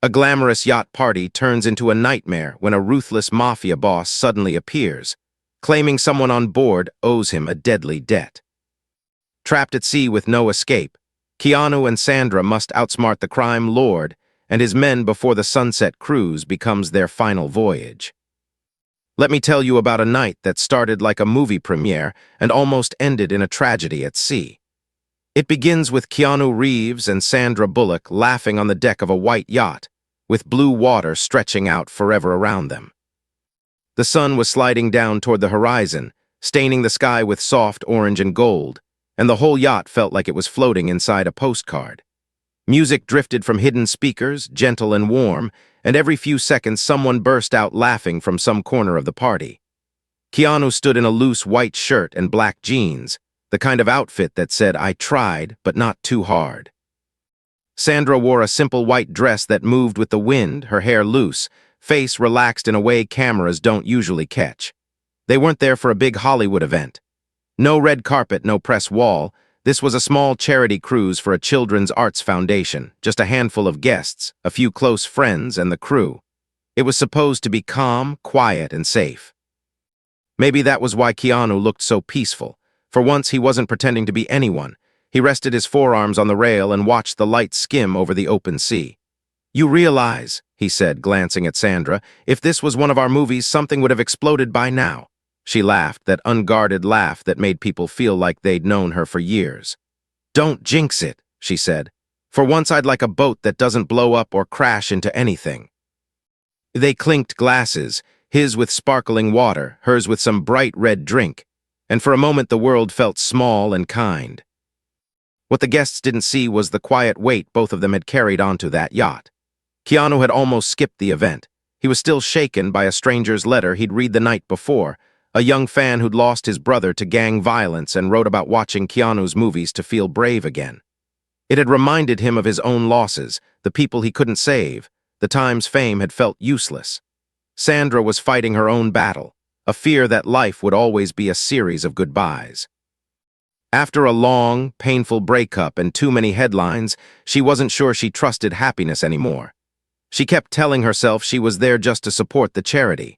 A glamorous yacht party turns into a nightmare when a ruthless mafia boss suddenly appears, claiming someone on board owes him a deadly debt. Trapped at sea with no escape, Keanu and Sandra must outsmart the crime lord and his men before the sunset cruise becomes their final voyage. Let me tell you about a night that started like a movie premiere and almost ended in a tragedy at sea. It begins with Keanu Reeves and Sandra Bullock laughing on the deck of a white yacht, with blue water stretching out forever around them. The sun was sliding down toward the horizon, staining the sky with soft orange and gold, and the whole yacht felt like it was floating inside a postcard. Music drifted from hidden speakers, gentle and warm, and every few seconds someone burst out laughing from some corner of the party. Keanu stood in a loose white shirt and black jeans, the kind of outfit that said, "I tried, but not too hard." Sandra wore a simple white dress that moved with the wind, her hair loose, face relaxed in a way cameras don't usually catch. They weren't there for a big Hollywood event. No red carpet, no press wall. This was a small charity cruise for a children's arts foundation, just a handful of guests, a few close friends, and the crew. It was supposed to be calm, quiet, and safe. Maybe that was why Keanu looked so peaceful. For once, he wasn't pretending to be anyone. He rested his forearms on the rail and watched the light skim over the open sea. "You realize," he said, glancing at Sandra, "if this was one of our movies, something would have exploded by now." She laughed, that unguarded laugh that made people feel like they'd known her for years. "Don't jinx it," she said. "For once I'd like a boat that doesn't blow up or crash into anything." They clinked glasses, his with sparkling water, hers with some bright red drink, and for a moment the world felt small and kind. What the guests didn't see was the quiet weight both of them had carried onto that yacht. Keanu had almost skipped the event. He was still shaken by a stranger's letter he'd read the night before, a young fan who'd lost his brother to gang violence and wrote about watching Keanu's movies to feel brave again. It had reminded him of his own losses, the people he couldn't save, the times fame had felt useless. Sandra was fighting her own battle, a fear that life would always be a series of goodbyes. After a long, painful breakup and too many headlines, she wasn't sure she trusted happiness anymore. She kept telling herself she was there just to support the charity.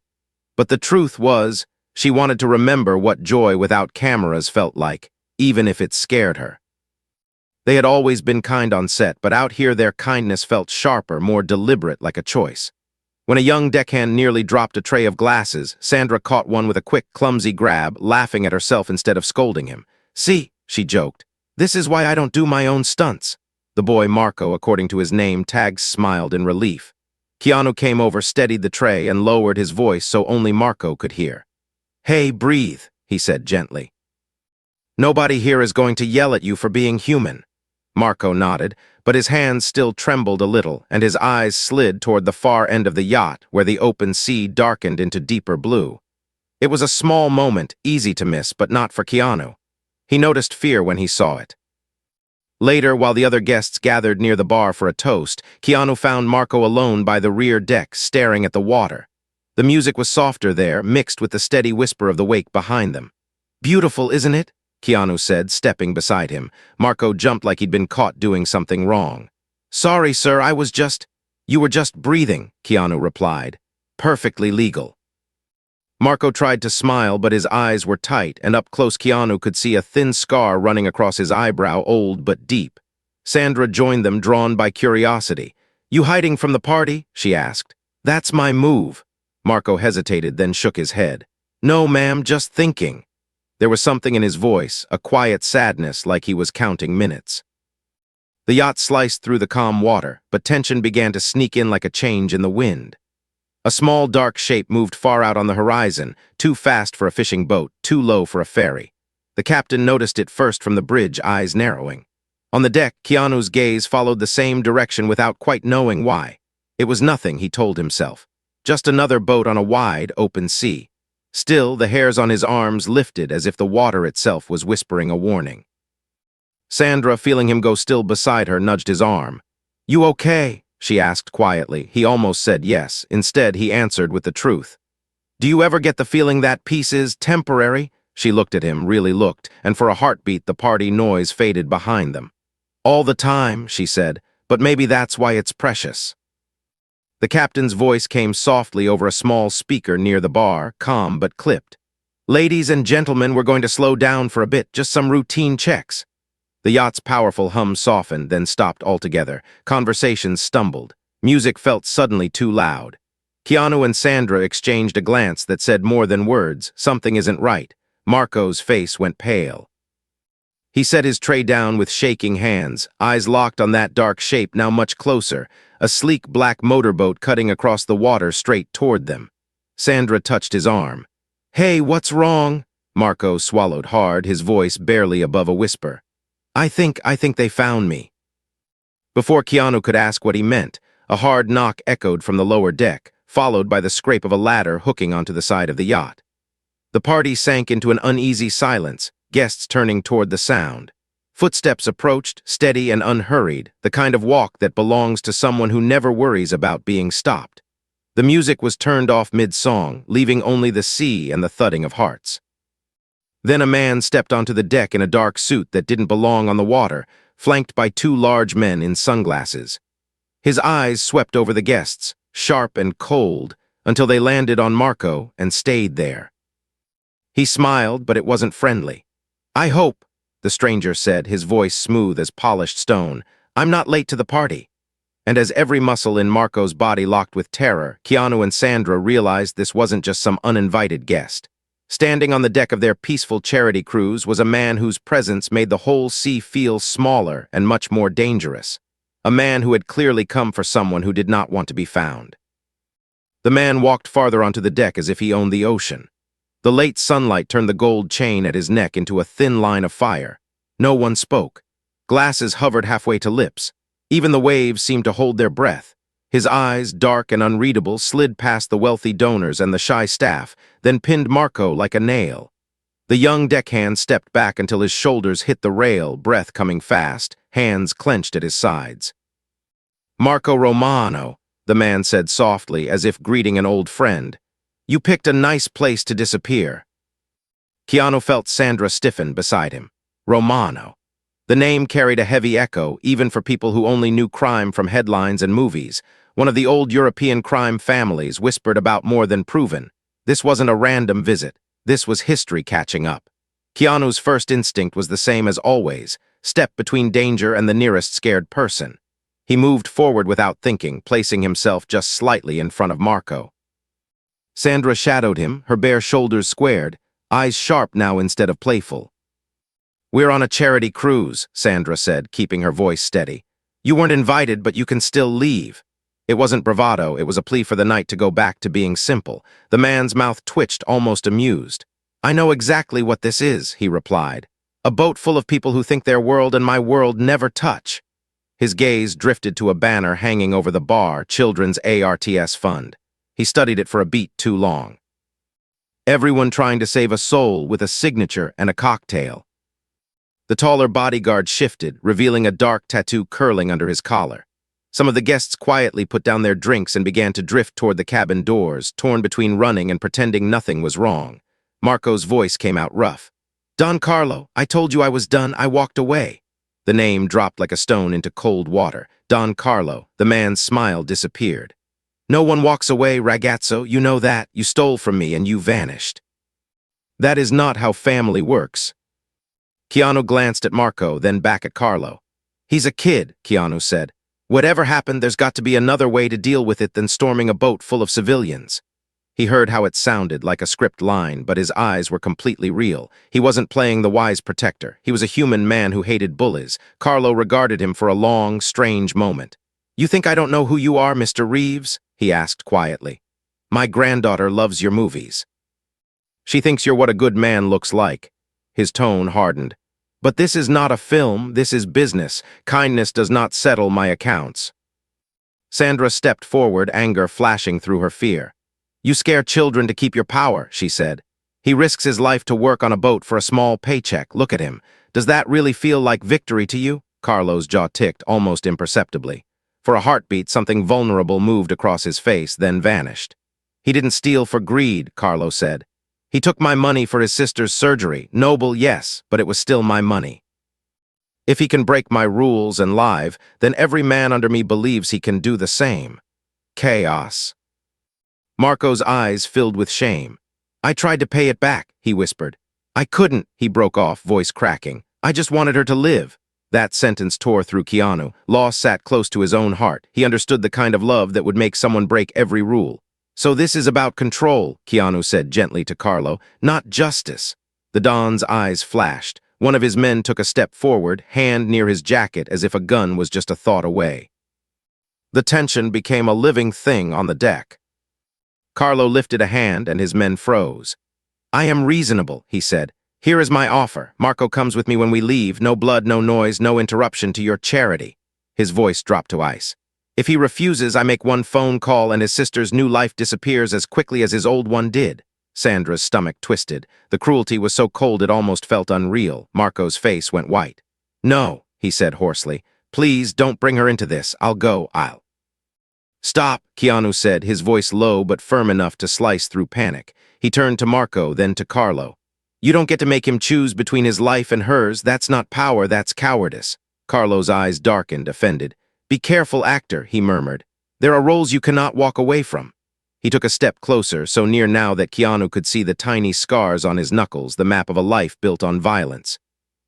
But the truth was, she wanted to remember what joy without cameras felt like, even if it scared her. They had always been kind on set, but out here their kindness felt sharper, more deliberate, like a choice. When a young deckhand nearly dropped a tray of glasses, Sandra caught one with a quick, clumsy grab, laughing at herself instead of scolding him. "See," she joked, "this is why I don't do my own stunts." The boy, Marco, according to his name tag, smiled in relief. Keanu came over, steadied the tray, and lowered his voice so only Marco could hear. "Hey, breathe," he said gently. "Nobody here is going to yell at you for being human." Marco nodded, but his hands still trembled a little, and his eyes slid toward the far end of the yacht, where the open sea darkened into deeper blue. It was a small moment, easy to miss, but not for Keanu. He noticed fear when he saw it. Later, while the other guests gathered near the bar for a toast, Keanu found Marco alone by the rear deck, staring at the water. The music was softer there, mixed with the steady whisper of the wake behind them. "Beautiful, isn't it?" Keanu said, stepping beside him. Marco jumped like he'd been caught doing something wrong. "Sorry, sir, You were just breathing," Keanu replied. "Perfectly legal." Marco tried to smile, but his eyes were tight, and up close Keanu could see a thin scar running across his eyebrow, old but deep. Sandra joined them, drawn by curiosity. "You hiding from the party?" she asked. "That's my move." Marco hesitated, then shook his head. "No, ma'am, just thinking." There was something in his voice, a quiet sadness, like he was counting minutes. The yacht sliced through the calm water, but tension began to sneak in like a change in the wind. A small, dark shape moved far out on the horizon, too fast for a fishing boat, too low for a ferry. The captain noticed it first from the bridge, eyes narrowing. On the deck, Keanu's gaze followed the same direction without quite knowing why. It was nothing, he told himself. Just another boat on a wide, open sea. Still, the hairs on his arms lifted as if the water itself was whispering a warning. Sandra, feeling him go still beside her, nudged his arm. "You okay?" she asked quietly. He almost said yes. Instead, he answered with the truth. "Do you ever get the feeling that peace is temporary?" She looked at him, really looked, and for a heartbeat the party noise faded behind them. "All the time," she said, "but maybe that's why it's precious." The captain's voice came softly over a small speaker near the bar, calm but clipped. "Ladies and gentlemen, we're going to slow down for a bit, just some routine checks." The yacht's powerful hum softened, then stopped altogether. Conversations stumbled. Music felt suddenly too loud. Keanu and Sandra exchanged a glance that said more than words, "Something isn't right." Marco's face went pale. He set his tray down with shaking hands, eyes locked on that dark shape now much closer, a sleek black motorboat cutting across the water straight toward them. Sandra touched his arm. "Hey, what's wrong?" Marco swallowed hard, his voice barely above a whisper. I think they found me." Before Keanu could ask what he meant, a hard knock echoed from the lower deck, followed by the scrape of a ladder hooking onto the side of the yacht. The party sank into an uneasy silence, guests turning toward the sound. Footsteps approached, steady and unhurried, the kind of walk that belongs to someone who never worries about being stopped. The music was turned off mid-song, leaving only the sea and the thudding of hearts. Then a man stepped onto the deck in a dark suit that didn't belong on the water, flanked by two large men in sunglasses. His eyes swept over the guests, sharp and cold, until they landed on Marco and stayed there. He smiled, but it wasn't friendly. "I hope," the stranger said, his voice smooth as polished stone, "I'm not late to the party." And as every muscle in Marco's body locked with terror, Keanu and Sandra realized this wasn't just some uninvited guest. Standing on the deck of their peaceful charity cruise was a man whose presence made the whole sea feel smaller and much more dangerous. A man who had clearly come for someone who did not want to be found. The man walked farther onto the deck as if he owned the ocean. The late sunlight turned the gold chain at his neck into a thin line of fire. No one spoke. Glasses hovered halfway to lips. Even the waves seemed to hold their breath. His eyes, dark and unreadable, slid past the wealthy donors and the shy staff, then pinned Marco like a nail. The young deckhand stepped back until his shoulders hit the rail, breath coming fast, hands clenched at his sides. "Marco Romano," the man said softly, as if greeting an old friend. "You picked a nice place to disappear." Keanu felt Sandra stiffen beside him. Romano. The name carried a heavy echo, even for people who only knew crime from headlines and movies. One of the old European crime families, whispered about more than proven. This wasn't a random visit. This was history catching up. Keanu's first instinct was the same as always: step between danger and the nearest scared person. He moved forward without thinking, placing himself just slightly in front of Marco. Sandra shadowed him, her bare shoulders squared, eyes sharp now instead of playful. "We're on a charity cruise," Sandra said, keeping her voice steady. "You weren't invited, but you can still leave." It wasn't bravado, it was a plea for the night to go back to being simple. The man's mouth twitched, almost amused. "I know exactly what this is," he replied. "A boat full of people who think their world and my world never touch." His gaze drifted to a banner hanging over the bar, Children's ARTS Fund. He studied it for a beat too long. "Everyone trying to save a soul with a signature and a cocktail." The taller bodyguard shifted, revealing a dark tattoo curling under his collar. Some of the guests quietly put down their drinks and began to drift toward the cabin doors, torn between running and pretending nothing was wrong. Marco's voice came out rough. "Don Carlo, I told you I was done, I walked away." The name dropped like a stone into cold water. Don Carlo, the man's smile disappeared. "No one walks away, ragazzo, you know that. You stole from me and you vanished." "That is not how family works." Keanu glanced at Marco, then back at Carlo. "He's a kid," Keanu said. "Whatever happened, there's got to be another way to deal with it than storming a boat full of civilians." He heard how it sounded like a script line, but his eyes were completely real. He wasn't playing the wise protector. He was a human man who hated bullies. Carlo regarded him for a long, strange moment. "You think I don't know who you are, Mr. Reeves?" he asked quietly. "My granddaughter loves your movies. She thinks you're what a good man looks like." His tone hardened. "But this is not a film, this is business. Kindness does not settle my accounts." Sandra stepped forward, anger flashing through her fear. "You scare children to keep your power," she said. "He risks his life to work on a boat for a small paycheck. Look at him. Does that really feel like victory to you?" Carlo's jaw ticked, almost imperceptibly. For a heartbeat, something vulnerable moved across his face, then vanished. "He didn't steal for greed," Carlo said. "He took my money for his sister's surgery. Noble, yes, but it was still my money. If he can break my rules and lie, then every man under me believes he can do the same." chaos. Marco's eyes filled with shame. I tried to pay it back, he whispered. I couldn't, he broke off, voice cracking. I just wanted her to live. That sentence tore through Keanu. Loss sat close to his own heart. He understood the kind of love that would make someone break every rule. So this is about control, Keanu said gently to Carlo, not justice. The Don's eyes flashed. One of his men took a step forward, hand near his jacket as if a gun was just a thought away. The tension became a living thing on the deck. Carlo lifted a hand and his men froze. I am reasonable, he said. Here is my offer. Marco comes with me when we leave. No blood, no noise, no interruption to your charity. His voice dropped to ice. If he refuses, I make one phone call and his sister's new life disappears as quickly as his old one did. Sandra's stomach twisted. The cruelty was so cold it almost felt unreal. Marco's face went white. No, he said hoarsely. Please don't bring her into this. I'll go. Stop, Keanu said, his voice low but firm enough to slice through panic. He turned to Marco, then to Carlo. You don't get to make him choose between his life and hers. That's not power, that's cowardice. Carlo's eyes darkened, offended. Be careful, actor, he murmured. There are roles you cannot walk away from. He took a step closer, so near now that Keanu could see the tiny scars on his knuckles, the map of a life built on violence.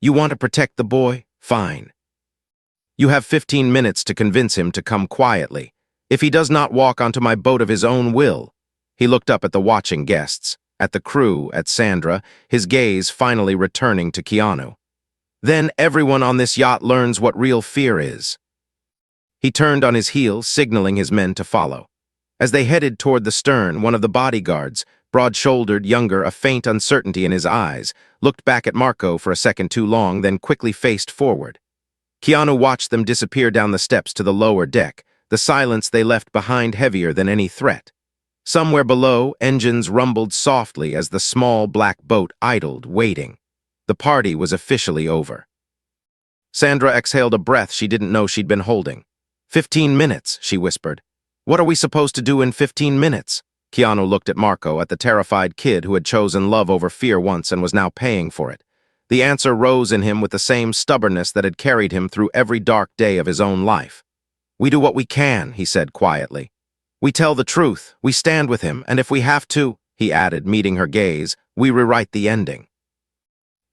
You want to protect the boy? Fine. You have 15 minutes to convince him to come quietly. If he does not walk onto my boat of his own will. He looked up at the watching guests, at the crew, at Sandra, his gaze finally returning to Keanu. Then everyone on this yacht learns what real fear is. He turned on his heel, signaling his men to follow. As they headed toward the stern, one of the bodyguards, broad-shouldered, younger, a faint uncertainty in his eyes, looked back at Marco for a second too long, then quickly faced forward. Keanu watched them disappear down the steps to the lower deck, the silence they left behind heavier than any threat. Somewhere below, engines rumbled softly as the small black boat idled, waiting. The party was officially over. Sandra exhaled a breath she didn't know she'd been holding. 15 minutes, she whispered. What are we supposed to do in 15 minutes? Keanu looked at Marco, at the terrified kid who had chosen love over fear once and was now paying for it. The answer rose in him with the same stubbornness that had carried him through every dark day of his own life. We do what we can, he said quietly. We tell the truth, we stand with him, and if we have to, he added, meeting her gaze, we rewrite the ending.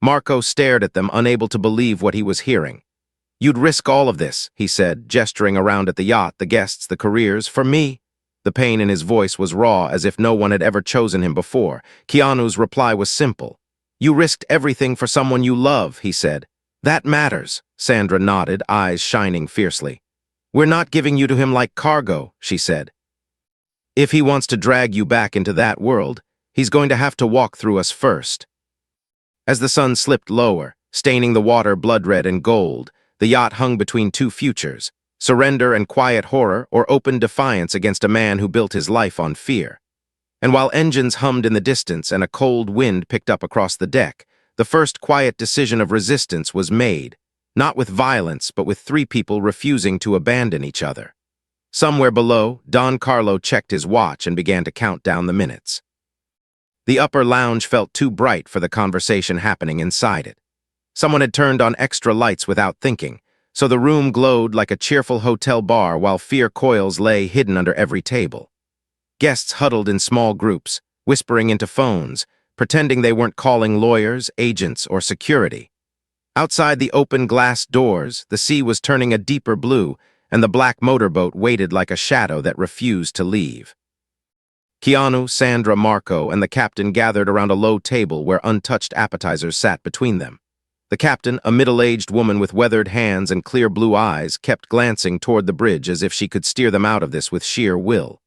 Marco stared at them, unable to believe what he was hearing. You'd risk all of this, he said, gesturing around at the yacht, the guests, the careers, for me. The pain in his voice was raw, as if no one had ever chosen him before. Keanu's reply was simple. You risked everything for someone you love, he said. That matters, Sandra nodded, eyes shining fiercely. We're not giving you to him like cargo, she said. If he wants to drag you back into that world, he's going to have to walk through us first. As the sun slipped lower, staining the water blood-red and gold, the yacht hung between two futures, surrender and quiet horror or open defiance against a man who built his life on fear. And while engines hummed in the distance and a cold wind picked up across the deck, the first quiet decision of resistance was made, not with violence but with three people refusing to abandon each other. Somewhere below, Don Carlo checked his watch and began to count down the minutes. The upper lounge felt too bright for the conversation happening inside it. Someone had turned on extra lights without thinking, so the room glowed like a cheerful hotel bar while fear coils lay hidden under every table. Guests huddled in small groups, whispering into phones, pretending they weren't calling lawyers, agents, or security. Outside the open glass doors, the sea was turning a deeper blue, and the black motorboat waited like a shadow that refused to leave. Keanu, Sandra, Marco, and the captain gathered around a low table where untouched appetizers sat between them. The captain, a middle-aged woman with weathered hands and clear blue eyes, kept glancing toward the bridge as if she could steer them out of this with sheer will.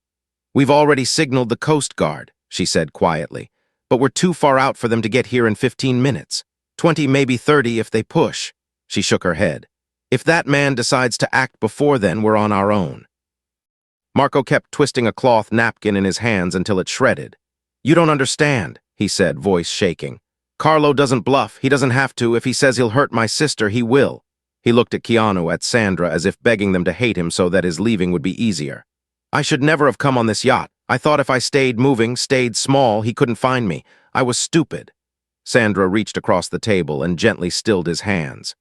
We've already signaled the Coast Guard, she said quietly, but we're too far out for them to get here in 15 minutes. 20, maybe 30 if they push. She shook her head. If that man decides to act before then, we're on our own. Marco kept twisting a cloth napkin in his hands until it shredded. You don't understand, he said, voice shaking. Carlo doesn't bluff. He doesn't have to. If he says he'll hurt my sister, he will. He looked at Keanu, at Sandra, as if begging them to hate him so that his leaving would be easier. I should never have come on this yacht. I thought if I stayed moving, stayed small, he couldn't find me. I was stupid. Sandra reached across the table and gently stilled his hands.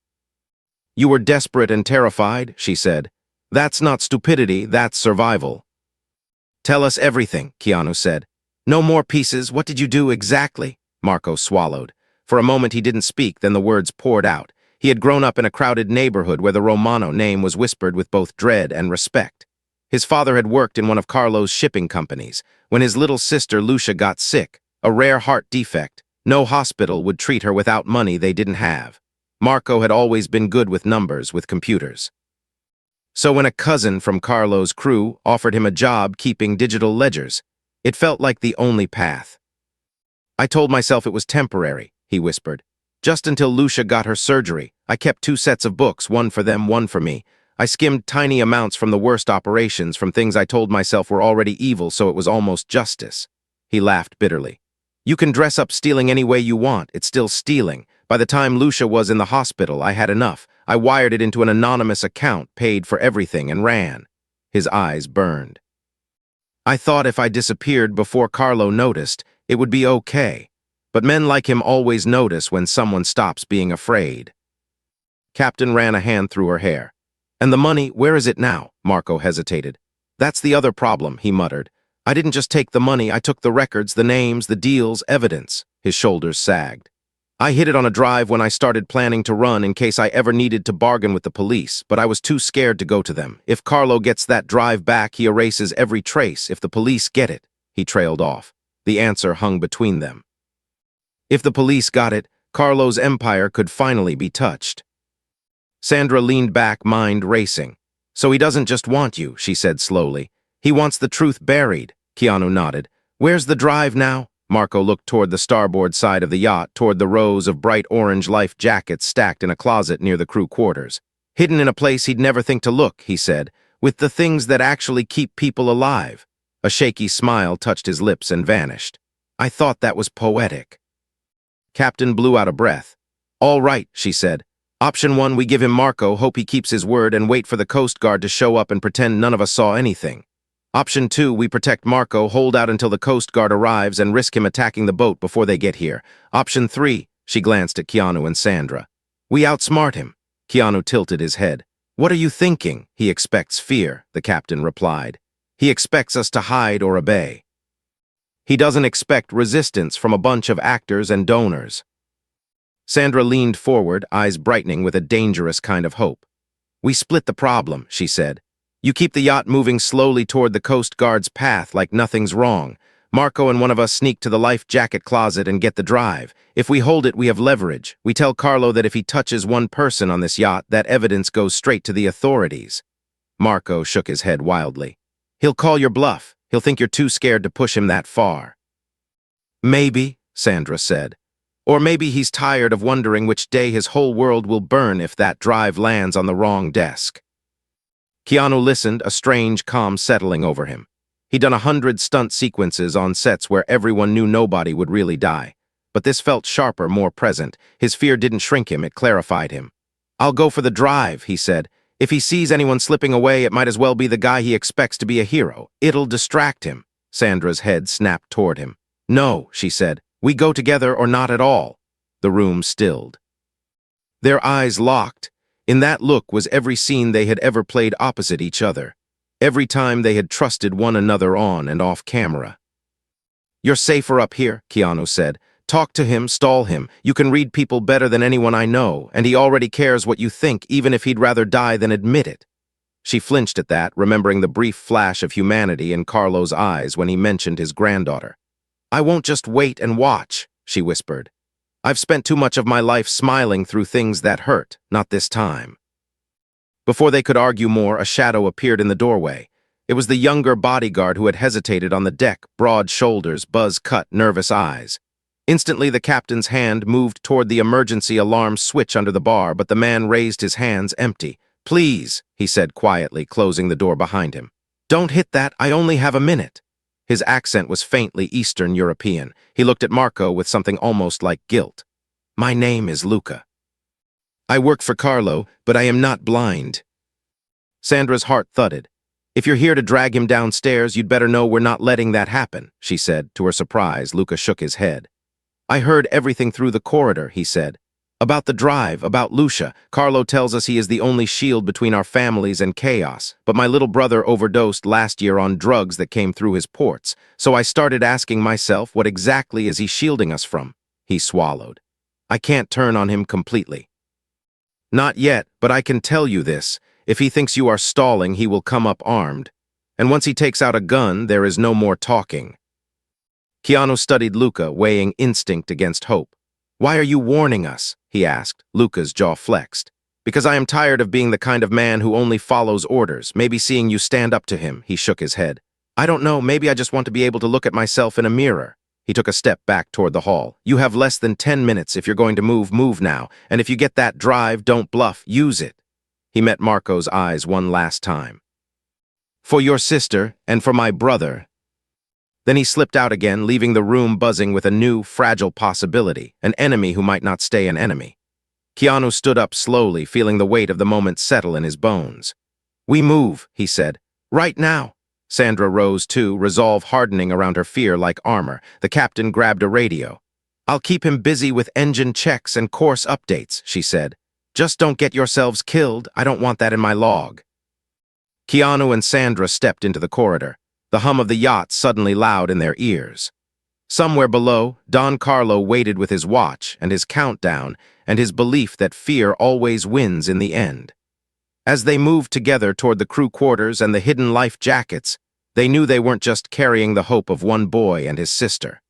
You were desperate and terrified, she said. That's not stupidity, that's survival. Tell us everything, Keanu said. No more pieces. What did you do exactly? Marco swallowed. For a moment he didn't speak, then the words poured out. He had grown up in a crowded neighborhood where the Romano name was whispered with both dread and respect. His father had worked in one of Carlo's shipping companies. When his little sister Lucia got sick, a rare heart defect, no hospital would treat her without money they didn't have. Marco had always been good with numbers, with computers. So when a cousin from Carlo's crew offered him a job keeping digital ledgers, it felt like the only path. I told myself it was temporary, he whispered. Just until Lucia got her surgery, I kept 2 sets of books, one for them, one for me. I skimmed tiny amounts from the worst operations, from things I told myself were already evil, so it was almost justice. He laughed bitterly. You can dress up stealing any way you want, it's still stealing. By the time Lucia was in the hospital, I had enough. I wired it into an anonymous account, paid for everything, and ran. His eyes burned. I thought if I disappeared before Carlo noticed, it would be okay. But men like him always notice when someone stops being afraid. Captain ran a hand through her hair. And the money, where is it now? Marco hesitated. That's the other problem, he muttered. I didn't just take the money, I took the records, the names, the deals, evidence. His shoulders sagged. I hid it on a drive when I started planning to run in case I ever needed to bargain with the police, but I was too scared to go to them. If Carlo gets that drive back, he erases every trace. If the police get it, he trailed off. The answer hung between them. If the police got it, Carlo's empire could finally be touched. Sandra leaned back, mind racing. So he doesn't just want you, she said slowly. He wants the truth buried. Keanu nodded. Where's the drive now? Marco looked toward the starboard side of the yacht, toward the rows of bright orange life jackets stacked in a closet near the crew quarters. Hidden in a place he'd never think to look, he said, with the things that actually keep people alive. A shaky smile touched his lips and vanished. I thought that was poetic. Captain blew out a breath. All right, she said. Option 1, we give him Marco, hope he keeps his word, and wait for the Coast Guard to show up and pretend none of us saw anything. Option 2, we protect Marco, hold out until the Coast Guard arrives, and risk him attacking the boat before they get here. Option 3, she glanced at Keanu and Sandra. We outsmart him. Keanu tilted his head. What are you thinking? He expects fear, the captain replied. He expects us to hide or obey. He doesn't expect resistance from a bunch of actors and donors. Sandra leaned forward, eyes brightening with a dangerous kind of hope. We split the problem, she said. You keep the yacht moving slowly toward the Coast Guard's path like nothing's wrong. Marco and one of us sneak to the life jacket closet and get the drive. If we hold it, we have leverage. We tell Carlo that if he touches one person on this yacht, that evidence goes straight to the authorities. Marco shook his head wildly. He'll call your bluff. He'll think you're too scared to push him that far. Maybe, Sandra said. Or maybe he's tired of wondering which day his whole world will burn if that drive lands on the wrong desk. Keanu listened, a strange calm settling over him. He'd done 100 stunt sequences on sets where everyone knew nobody would really die. But this felt sharper, more present. His fear didn't shrink him, it clarified him. I'll go for the drive, he said. If he sees anyone slipping away, it might as well be the guy he expects to be a hero. It'll distract him. Sandra's head snapped toward him. No, she said. We go together or not at all. The room stilled. Their eyes locked. In that look was every scene they had ever played opposite each other. Every time they had trusted one another on and off camera. You're safer up here, Keanu said. Talk to him, stall him. You can read people better than anyone I know, and he already cares what you think, even if he'd rather die than admit it. She flinched at that, remembering the brief flash of humanity in Carlo's eyes when he mentioned his granddaughter. I won't just wait and watch, she whispered. I've spent too much of my life smiling through things that hurt, not this time. Before they could argue more, a shadow appeared in the doorway. It was the younger bodyguard who had hesitated on the deck, broad shoulders, buzz-cut, nervous eyes. Instantly, the captain's hand moved toward the emergency alarm switch under the bar, but the man raised his hands empty. Please, he said quietly, closing the door behind him. Don't hit that, I only have a minute. His accent was faintly Eastern European. He looked at Marco with something almost like guilt. My name is Luca. I work for Carlo, but I am not blind. Sandra's heart thudded. If you're here to drag him downstairs, you'd better know we're not letting that happen, she said. To her surprise, Luca shook his head. I heard everything through the corridor, he said. About the drive, about Lucia, Carlo tells us he is the only shield between our families and chaos, but my little brother overdosed last year on drugs that came through his ports, so I started asking myself, what exactly is he shielding us from? He swallowed. I can't turn on him completely. Not yet, but I can tell you this. If he thinks you are stalling, he will come up armed. And once he takes out a gun, there is no more talking. Keanu studied Luca, weighing instinct against hope. Why are you warning us? He asked, Luca's jaw flexed. Because I am tired of being the kind of man who only follows orders, maybe seeing you stand up to him, he shook his head. I don't know, maybe I just want to be able to look at myself in a mirror. He took a step back toward the hall. You have less than 10 minutes. If you're going to move now. And if you get that drive, don't bluff, use it. He met Marco's eyes one last time. For your sister, and for my brother. Then he slipped out again, leaving the room buzzing with a new, fragile possibility, an enemy who might not stay an enemy. Keanu stood up slowly, feeling the weight of the moment settle in his bones. We move, he said. Right now. Sandra rose too, resolve hardening around her fear like armor. The captain grabbed a radio. I'll keep him busy with engine checks and course updates, she said. Just don't get yourselves killed. I don't want that in my log. Keanu and Sandra stepped into the corridor, the hum of the yacht suddenly loud in their ears. Somewhere below, Don Carlo waited with his watch and his countdown and his belief that fear always wins in the end. As they moved together toward the crew quarters and the hidden life jackets, they knew they weren't just carrying the hope of one boy and his sister.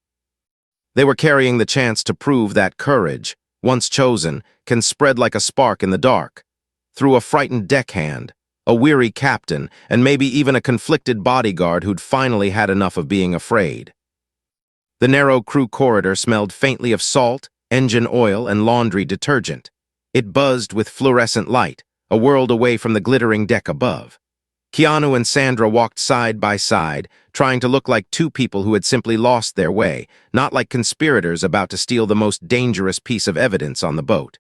They were carrying the chance to prove that courage, once chosen, can spread like a spark in the dark. Through a frightened deckhand, a weary captain, and maybe even a conflicted bodyguard who'd finally had enough of being afraid. The narrow crew corridor smelled faintly of salt, engine oil, and laundry detergent. It buzzed with fluorescent light, a world away from the glittering deck above. Keanu and Sandra walked side by side, trying to look like two people who had simply lost their way, not like conspirators about to steal the most dangerous piece of evidence on the boat.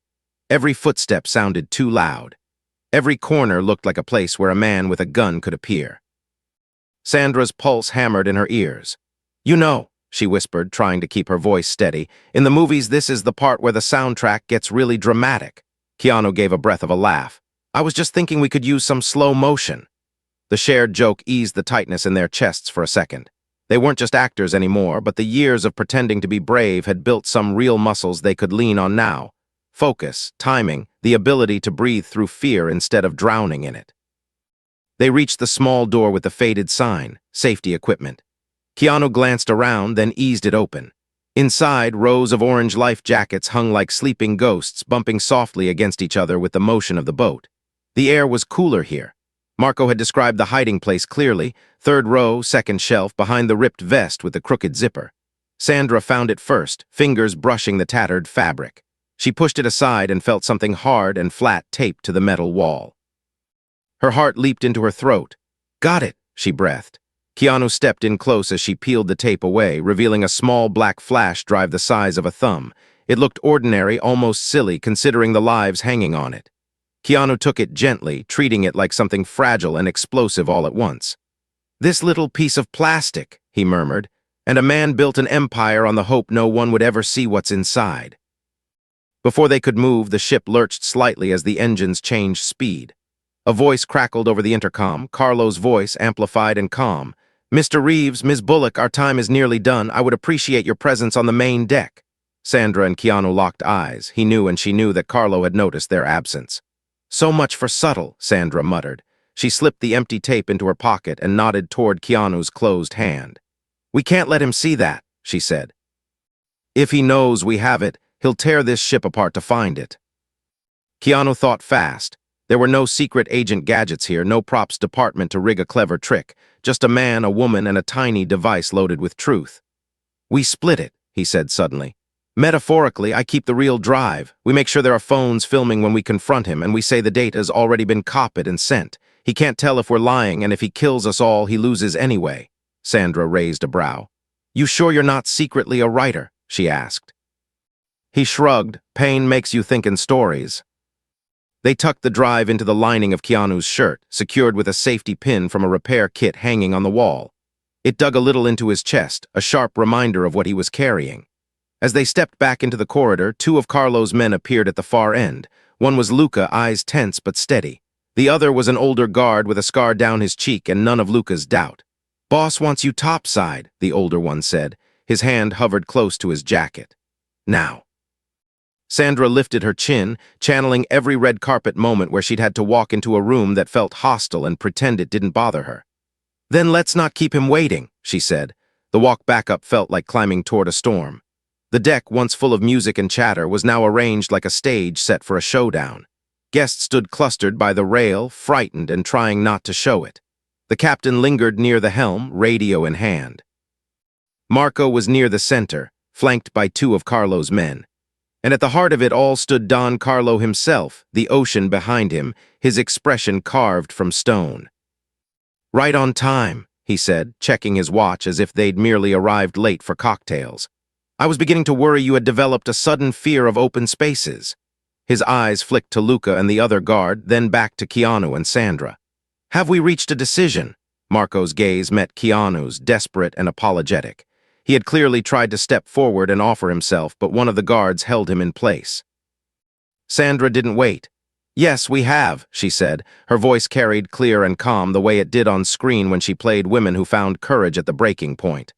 Every footstep sounded too loud. Every corner looked like a place where a man with a gun could appear. Sandra's pulse hammered in her ears. You know, she whispered, trying to keep her voice steady, in the movies this is the part where the soundtrack gets really dramatic. Keanu gave a breath of a laugh. I was just thinking we could use some slow motion. The shared joke eased the tightness in their chests for a second. They weren't just actors anymore, but the years of pretending to be brave had built some real muscles they could lean on now. Focus, timing, the ability to breathe through fear instead of drowning in it. They reached the small door with the faded sign, safety equipment. Keanu glanced around, then eased it open. Inside, rows of orange life jackets hung like sleeping ghosts, bumping softly against each other with the motion of the boat. The air was cooler here. Marco had described the hiding place clearly, third row, second shelf, behind the ripped vest with the crooked zipper. Sandra found it first, fingers brushing the tattered fabric. She pushed it aside and felt something hard and flat taped to the metal wall. Her heart leaped into her throat. Got it, she breathed. Keanu stepped in close as she peeled the tape away, revealing a small black flash drive the size of a thumb. It looked ordinary, almost silly, considering the lives hanging on it. Keanu took it gently, treating it like something fragile and explosive all at once. This little piece of plastic, he murmured, and a man built an empire on the hope no one would ever see what's inside. Before they could move, the ship lurched slightly as the engines changed speed. A voice crackled over the intercom, Carlo's voice, amplified and calm. Mr. Reeves, Ms. Bullock, our time is nearly done. I would appreciate your presence on the main deck. Sandra and Keanu locked eyes. He knew and she knew that Carlo had noticed their absence. So much for subtle, Sandra muttered. She slipped the empty tape into her pocket and nodded toward Keanu's closed hand. We can't let him see that, she said. If he knows we have it, he'll tear this ship apart to find it. Keanu thought fast. There were no secret agent gadgets here, no props department to rig a clever trick, just a man, a woman, and a tiny device loaded with truth. We split it, he said suddenly. Metaphorically, I keep the real drive. We make sure there are phones filming when we confront him, and we say the data has already been copied and sent. He can't tell if we're lying, and if he kills us all, he loses anyway. Sandra raised a brow. You sure you're not secretly a writer? She asked. He shrugged. Pain makes you think in stories. They tucked the drive into the lining of Keanu's shirt, secured with a safety pin from a repair kit hanging on the wall. It dug a little into his chest, a sharp reminder of what he was carrying. As they stepped back into the corridor, two of Carlo's men appeared at the far end. One was Luca, eyes tense but steady. The other was an older guard with a scar down his cheek and none of Luca's doubt. "Boss wants you topside," the older one said. His hand hovered close to his jacket. "Now." Sandra lifted her chin, channeling every red carpet moment where she'd had to walk into a room that felt hostile and pretend it didn't bother her. "Then let's not keep him waiting," she said. The walk back up felt like climbing toward a storm. The deck, once full of music and chatter, was now arranged like a stage set for a showdown. Guests stood clustered by the rail, frightened and trying not to show it. The captain lingered near the helm, radio in hand. Marco was near the center, flanked by two of Carlo's men. And at the heart of it all stood Don Carlo himself, the ocean behind him, his expression carved from stone. "Right on time," he said, checking his watch as if they'd merely arrived late for cocktails. "I was beginning to worry you had developed a sudden fear of open spaces." His eyes flicked to Luca and the other guard, then back to Keanu and Sandra. "Have we reached a decision?" Marco's gaze met Keanu's, desperate and apologetic. He had clearly tried to step forward and offer himself, but one of the guards held him in place. Sandra didn't wait. "Yes, we have," she said. Her voice carried clear and calm the way it did on screen when she played women who found courage at the breaking point.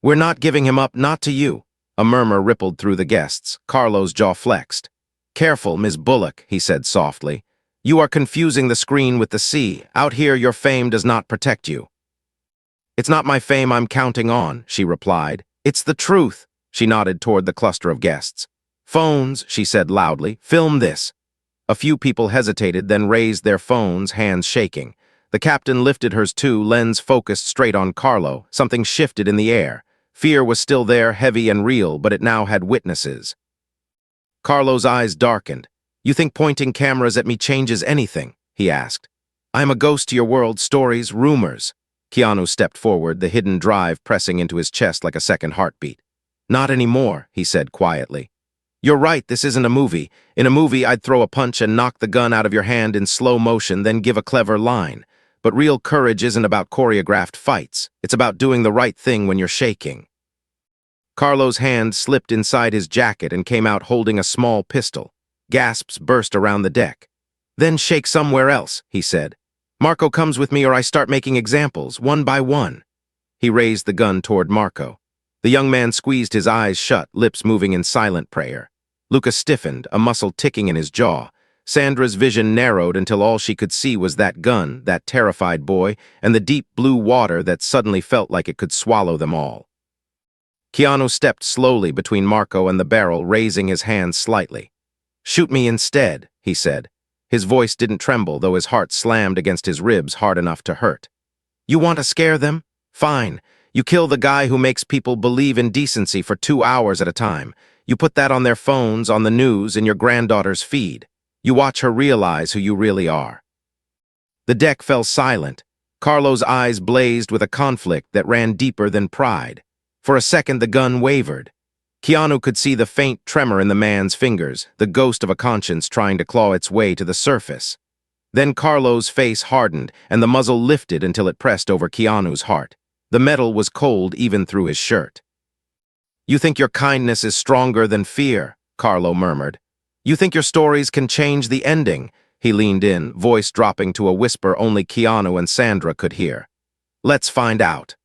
"We're not giving him up, not to you." A murmur rippled through the guests. Carlo's jaw flexed. "Careful, Ms. Bullock," he said softly. "You are confusing the screen with the sea. Out here, your fame does not protect you." "It's not my fame I'm counting on," she replied. "It's the truth." She nodded toward the cluster of guests. "Phones," she said loudly. "Film this." A few people hesitated, then raised their phones, hands shaking. The captain lifted hers too, lens focused straight on Carlo. Something shifted in the air. Fear was still there, heavy and real, but it now had witnesses. Carlo's eyes darkened. "You think pointing cameras at me changes anything?" he asked. "I'm a ghost to your world, stories, rumors." Keanu stepped forward, the hidden drive pressing into his chest like a second heartbeat. "Not anymore," he said quietly. "You're right, this isn't a movie. In a movie, I'd throw a punch and knock the gun out of your hand in slow motion, then give a clever line. But real courage isn't about choreographed fights. It's about doing the right thing when you're shaking." Carlo's hand slipped inside his jacket and came out holding a small pistol. Gasps burst around the deck. "Then shake somewhere else," he said. "Marco comes with me or I start making examples, one by one." He raised the gun toward Marco. The young man squeezed his eyes shut, lips moving in silent prayer. Luca stiffened, a muscle ticking in his jaw. Sandra's vision narrowed until all she could see was that gun, that terrified boy, and the deep blue water that suddenly felt like it could swallow them all. Keanu stepped slowly between Marco and the barrel, raising his hand slightly. "Shoot me instead," he said. His voice didn't tremble, though his heart slammed against his ribs hard enough to hurt. "You want to scare them? Fine. You kill the guy who makes people believe in decency for 2 hours at a time. You put that on their phones, on the news, in your granddaughter's feed. You watch her realize who you really are." The deck fell silent. Carlo's eyes blazed with a conflict that ran deeper than pride. For a second, the gun wavered. Keanu could see the faint tremor in the man's fingers, the ghost of a conscience trying to claw its way to the surface. Then Carlo's face hardened, and the muzzle lifted until it pressed over Keanu's heart. The metal was cold even through his shirt. "You think your kindness is stronger than fear," Carlo murmured. "You think your stories can change the ending." He leaned in, voice dropping to a whisper only Keanu and Sandra could hear. "Let's find out."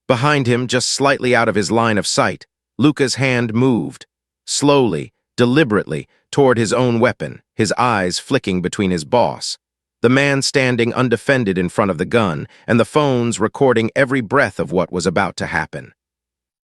Behind him, just slightly out of his line of sight, Luca's hand moved, slowly, deliberately, toward his own weapon, his eyes flicking between his boss. The man standing undefended in front of the gun, and the phones recording every breath of what was about to happen.